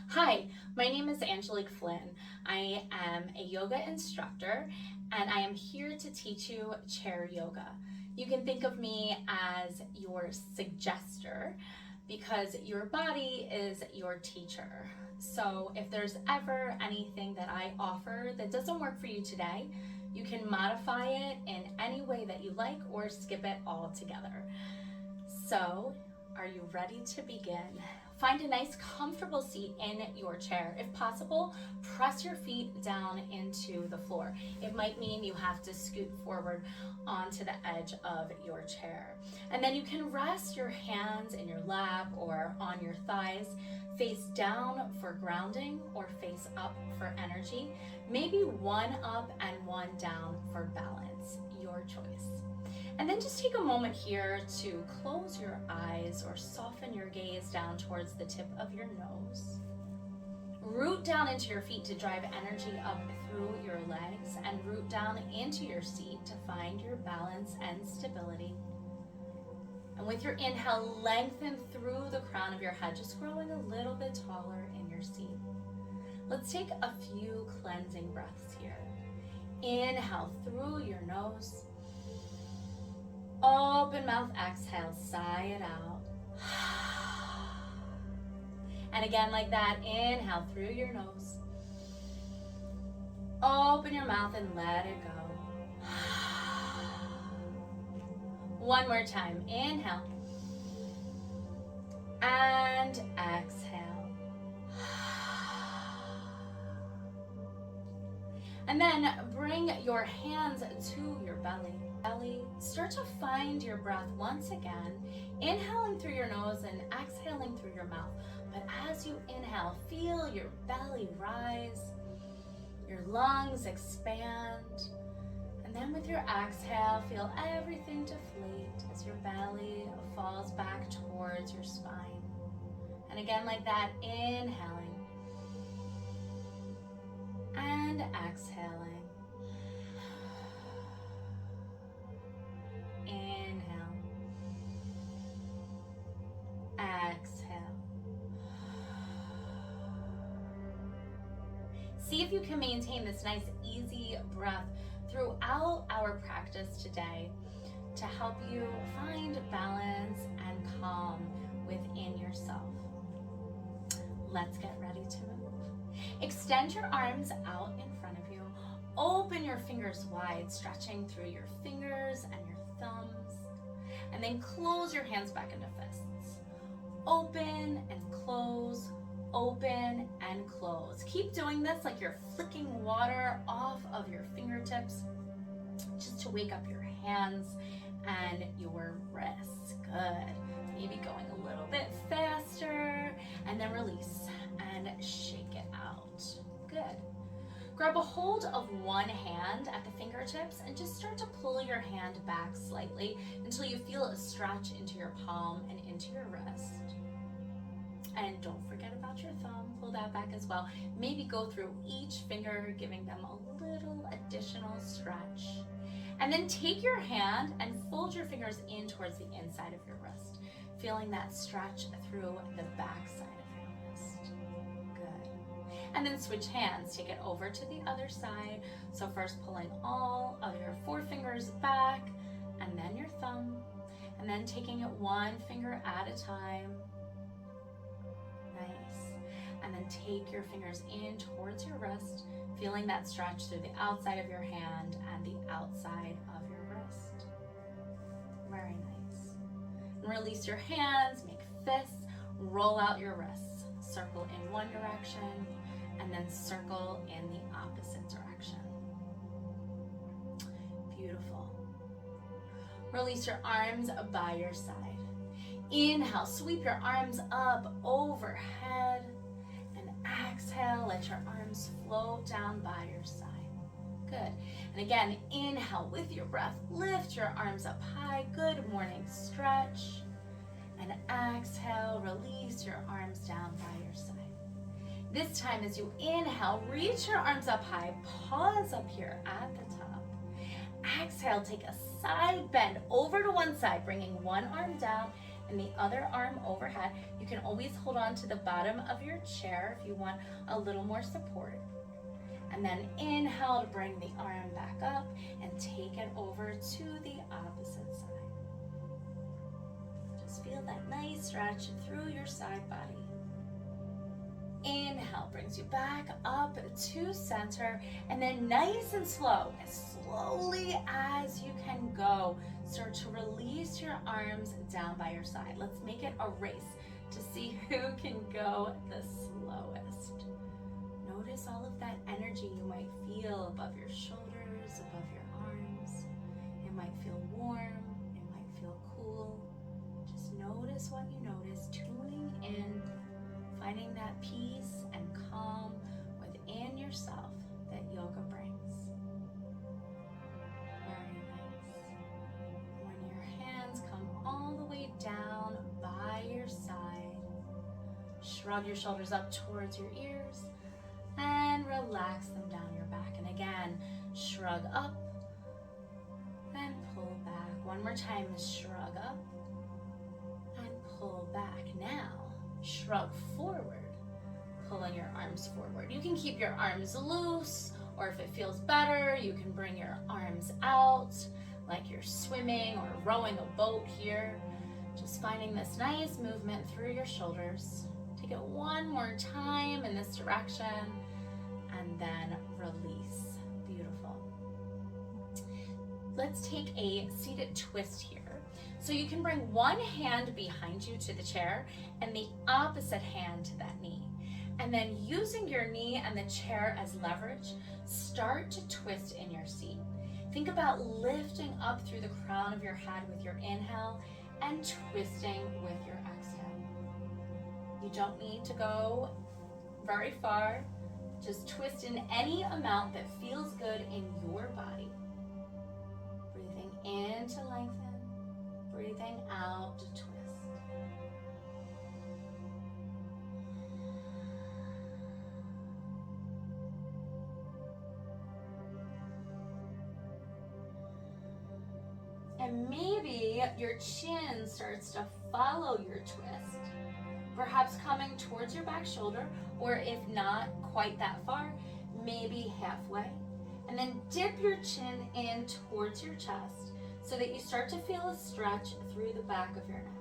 Hi, my name is Angelique Flynn. I am a yoga instructor and I am here to teach you chair yoga. You can think of me as your suggester because your body is your teacher. So if there's ever anything that I offer that doesn't work for you today, you can modify it in any way that you like or skip it altogether. So, are you ready to begin? Find a nice comfortable seat in your chair. If possible, press your feet down into the floor. It might mean you have to scoot forward onto the edge of your chair. And then you can rest your hands in your lap or on your thighs, face down for grounding or face up for energy. Maybe one up and one down for balance, your choice. And then just take a moment here to close your eyes or soften your gaze down towards the tip of your nose. Root down into your feet to drive energy up through your legs and root down into your seat to find your balance and stability. And with your inhale, lengthen through the crown of your head, just growing a little bit taller in your seat. Let's take a few cleansing breaths here. Inhale through your nose. Open mouth, exhale, sigh it out. And again like that, inhale through your nose. Open your mouth and let it go. One more time, inhale. And exhale. And then bring your hands to your belly. Start to find your breath once again, inhaling through your nose and exhaling through your mouth. But as you inhale, feel your belly rise, your lungs expand, and then with your exhale, feel everything deflate as your belly falls back towards your spine. And again like that, inhaling and exhaling. Inhale. Exhale. See if you can maintain this nice, easy breath throughout our practice today to help you find balance and calm within yourself. Let's get ready to move. Extend your arms out in front of you. Open your fingers wide, stretching through your fingers and your thumbs. And then close your hands back into fists. Open and close, open and close. Keep doing this like you're flicking water off of your fingertips just to wake up your hands and your wrists. Good. Maybe going a little bit faster and then release and shake it out. Good. Grab a hold of one hand at the fingertips and just start to pull your hand back slightly until you feel a stretch into your palm and into your wrist. And don't forget about your thumb, pull that back as well. Maybe go through each finger, giving them a little additional stretch. And then take your hand and fold your fingers in towards the inside of your wrist, feeling that stretch through the back side of your wrist. Good. And then switch hands, take it over to the other side. So first pulling all of your forefingers back, and then your thumb, and then taking it one finger at a time. Nice. And then take your fingers in towards your wrist, feeling that stretch through the outside of your hand and the outside of your wrist. Very nice. And release your hands, make fists, roll out your wrists. Circle in one direction, and then circle in the opposite direction. Beautiful. Release your arms by your side. Inhale, sweep your arms up overhead, and exhale, let your arms float down by your side. Good. And again, inhale with your breath, lift your arms up high. Good morning stretch. And exhale, release your arms down by your side. This time as you inhale, reach your arms up high, pause up here at the top. Exhale, take a side bend over to one side, bringing one arm down, and and the other arm overhead. You can always hold on to the bottom of your chair if you want a little more support. And then inhale to bring the arm back up and take it over to the opposite side. Just feel that nice stretch through your side body. Inhale brings you back up to center, and then nice and slow, as slowly as you can go, start to release your arms down by your side. Let's make it a race to see who can go the slowest. Notice all of that energy you might feel above your shoulders, above your arms. It might feel warm, it might feel cool. Just notice what you notice, tuning in, finding that peace and calm within yourself that yoga brings. Very nice. When your hands come all the way down by your side, shrug your shoulders up towards your ears and relax them down your back. And again, shrug up and pull back. One more time, shrug up and pull back. Now, shrug forward, pulling your arms forward. You can keep your arms loose, or if it feels better, you can bring your arms out like you're swimming or rowing a boat here. Just finding this nice movement through your shoulders. Take it one more time in this direction, and then release. Beautiful. Let's take a seated twist here. So you can bring one hand behind you to the chair and the opposite hand to that knee. And then using your knee and the chair as leverage, start to twist in your seat. Think about lifting up through the crown of your head with your inhale and twisting with your exhale. You don't need to go very far. Just twist in any amount that feels good in your body. Breathing in to lengthen. Breathing out to twist. And maybe your chin starts to follow your twist, perhaps coming towards your back shoulder, or if not quite that far, maybe halfway. And then dip your chin in towards your chest, so that you start to feel a stretch through the back of your neck.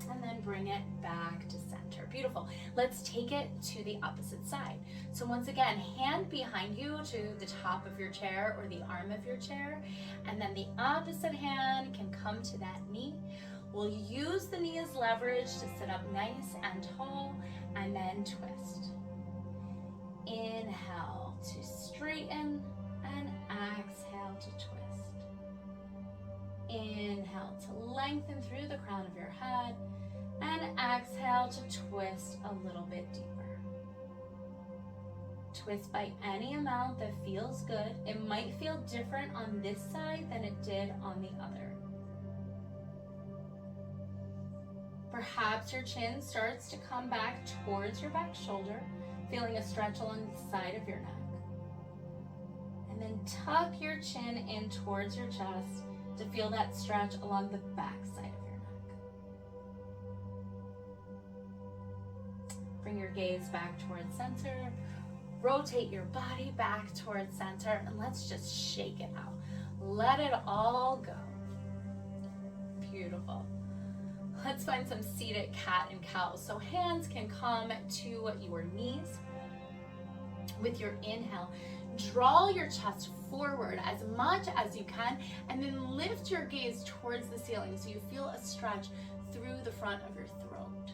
And then bring it back to center. Beautiful. Let's take it to the opposite side. So once again, hand behind you to the top of your chair or the arm of your chair, and then the opposite hand can come to that knee. We'll use the knee as leverage to sit up nice and tall, and then twist. Inhale to straighten, and exhale to twist. Inhale to lengthen through the crown of your head, and exhale to twist a little bit deeper. Twist by any amount that feels good. It might feel different on this side than it did on the other. Perhaps your chin starts to come back towards your back shoulder, feeling a stretch along the side of your neck. And then tuck your chin in towards your chest to feel that stretch along the back side of your neck. Bring your gaze back towards center. Rotate your body back towards center, and let's just shake it out. Let it all go. Beautiful. Let's find some seated cat and cow. So hands can come to your knees. With your inhale, draw your chest forward as much as you can, and then lift your gaze towards the ceiling so you feel a stretch through the front of your throat.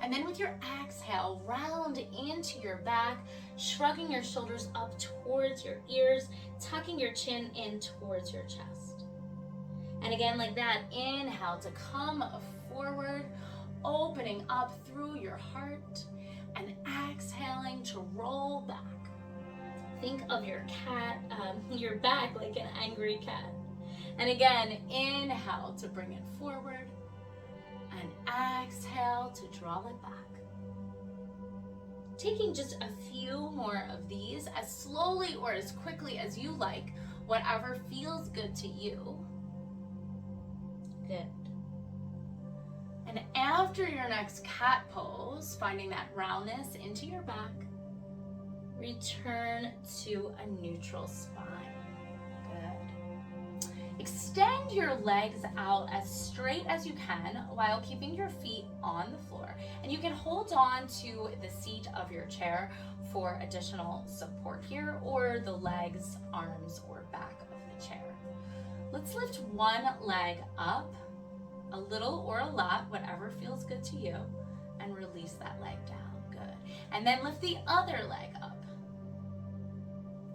And then with your exhale, round into your back, shrugging your shoulders up towards your ears, tucking your chin in towards your chest. And again, like that, inhale to come forward, opening up through your heart, and exhaling to roll back. Think of your cat, your back like an angry cat. And again, inhale to bring it forward, and exhale to draw it back. Taking just a few more of these, as slowly or as quickly as you like, whatever feels good to you. Good. And after your next cat pose, finding that roundness into your back, return to a neutral spine. Good. Extend your legs out as straight as you can while keeping your feet on the floor. And you can hold on to the seat of your chair for additional support here, or the legs, arms, or back of the chair. Let's lift one leg up, a little or a lot, whatever feels good to you, and release that leg down. Good. And then lift the other leg up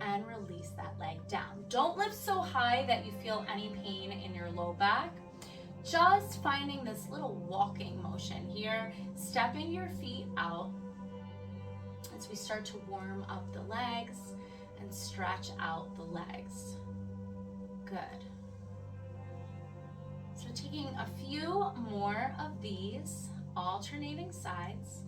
and release that leg down. Don't lift so high that you feel any pain in your low back. Just finding this little walking motion here, stepping your feet out as we start to warm up the legs and stretch out the legs. Good. So taking a few more of these alternating sides.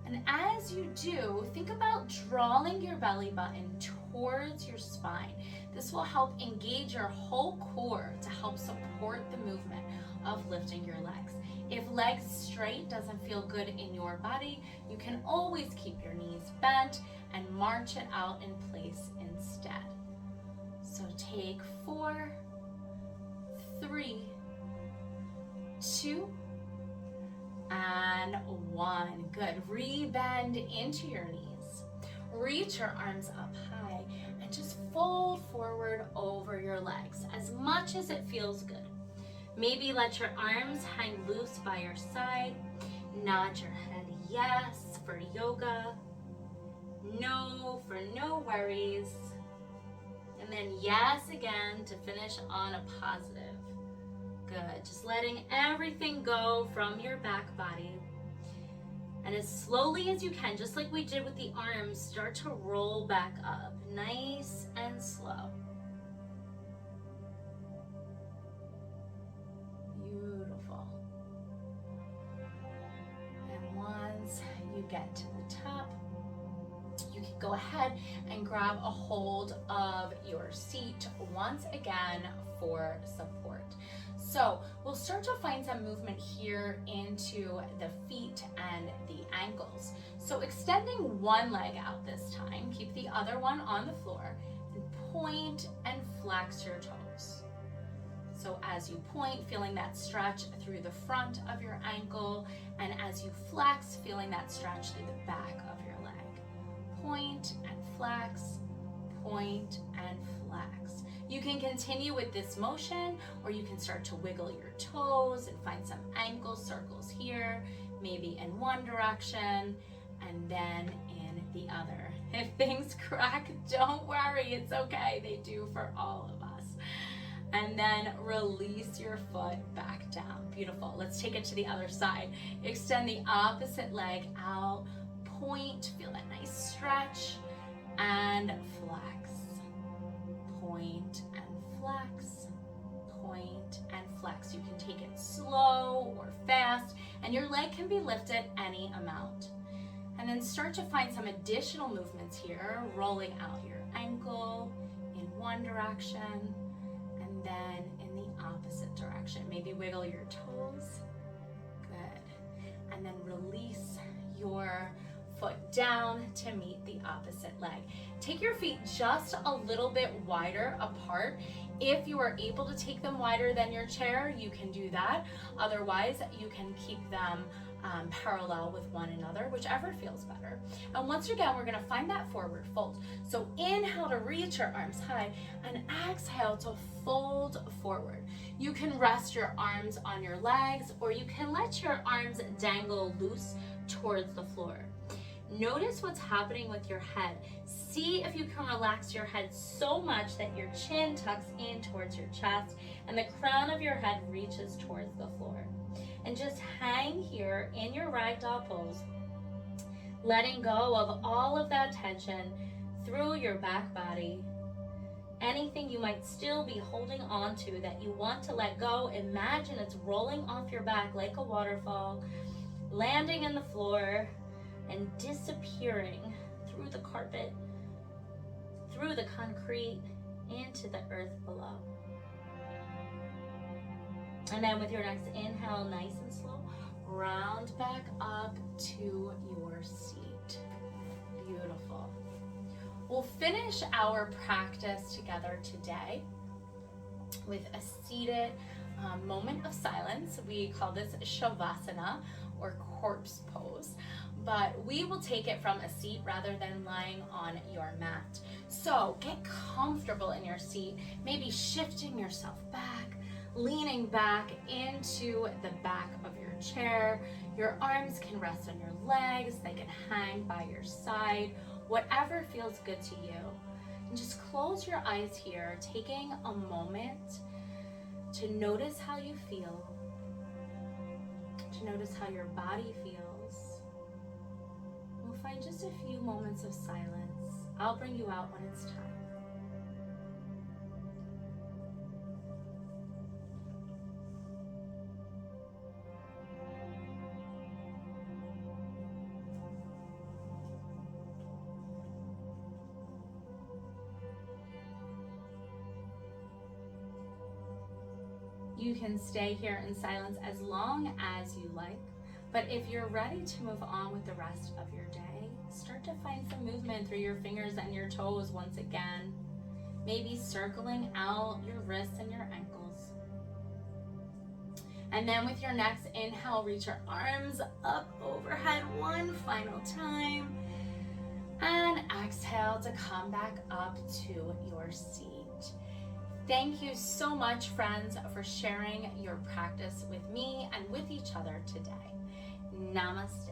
And as you do, think about drawing your belly button towards your spine. This will help engage your whole core to help support the movement of lifting your legs. If legs straight doesn't feel good in your body, you can always keep your knees bent and march it out in place instead. So take 4, 3, 2, and 1. Good. Rebend into your knees. Reach your arms up high and just fold forward over your legs as much as it feels good. Maybe let your arms hang loose by your side. Nod your head yes for yoga. No for no worries. And then yes again to finish on a positive. Good. Just letting everything go from your back body. And as slowly as you can, just like we did with the arms, start to roll back up. Nice and slow. Beautiful. And once you get to the top, you can go ahead and grab a hold of your seat once again for support. So we'll start to find some movement here into the feet and the ankles. So extending one leg out this time, keep the other one on the floor, and point and flex your toes. So as you point, feeling that stretch through the front of your ankle, and as you flex, feeling that stretch through the back of your leg. Point and flex, point and flex. You can continue with this motion, or you can start to wiggle your toes and find some ankle circles here, maybe in one direction and then in the other. If things crack, don't worry, it's okay. They do for all of us. And then release your foot back down. Beautiful. Let's take it to the other side. Extend the opposite leg out, point, feel that nice stretch, and flex. Point and flex, point and flex. You can take it slow or fast, and your leg can be lifted any amount. And then start to find some additional movements here, rolling out your ankle in one direction, and then in the opposite direction. Maybe wiggle your toes. Good. And then release your foot down to meet the opposite leg. Take your feet just a little bit wider apart. If you are able to take them wider than your chair, you can do that. Otherwise, you can keep them parallel with one another, whichever feels better. And once again, we're going to find that forward fold. So inhale to reach your arms high, and exhale to fold forward. You can rest your arms on your legs, or you can let your arms dangle loose towards the floor. Notice what's happening with your head. See if you can relax your head so much that your chin tucks in towards your chest and the crown of your head reaches towards the floor. And just hang here in your ragdoll pose, letting go of all of that tension through your back body. Anything you might still be holding on to that you want to let go, imagine it's rolling off your back like a waterfall, landing in the floor, and disappearing through the carpet, through the concrete, into the earth below. And then with your next inhale, nice and slow, round back up to your seat. Beautiful. We'll finish our practice together today with a seated moment of silence. We call this Shavasana, or corpse pose, but we will take it from a seat rather than lying on your mat. So get comfortable in your seat, maybe shifting yourself back, leaning back into the back of your chair. Your arms can rest on your legs, they can hang by your side, whatever feels good to you. And just close your eyes here, taking a moment to notice how you feel, to notice how your body feels. We'll find just a few moments of silence. I'll bring you out when it's time. You can stay here in silence as long as you like, but if you're ready to move on with the rest of your day, start to find some movement through your fingers and your toes once again, maybe circling out your wrists and your ankles. And then with your next inhale, reach your arms up overhead one final time, and exhale to come back up to your seat. Thank you so much, friends, for sharing your practice with me and with each other today. Namaste.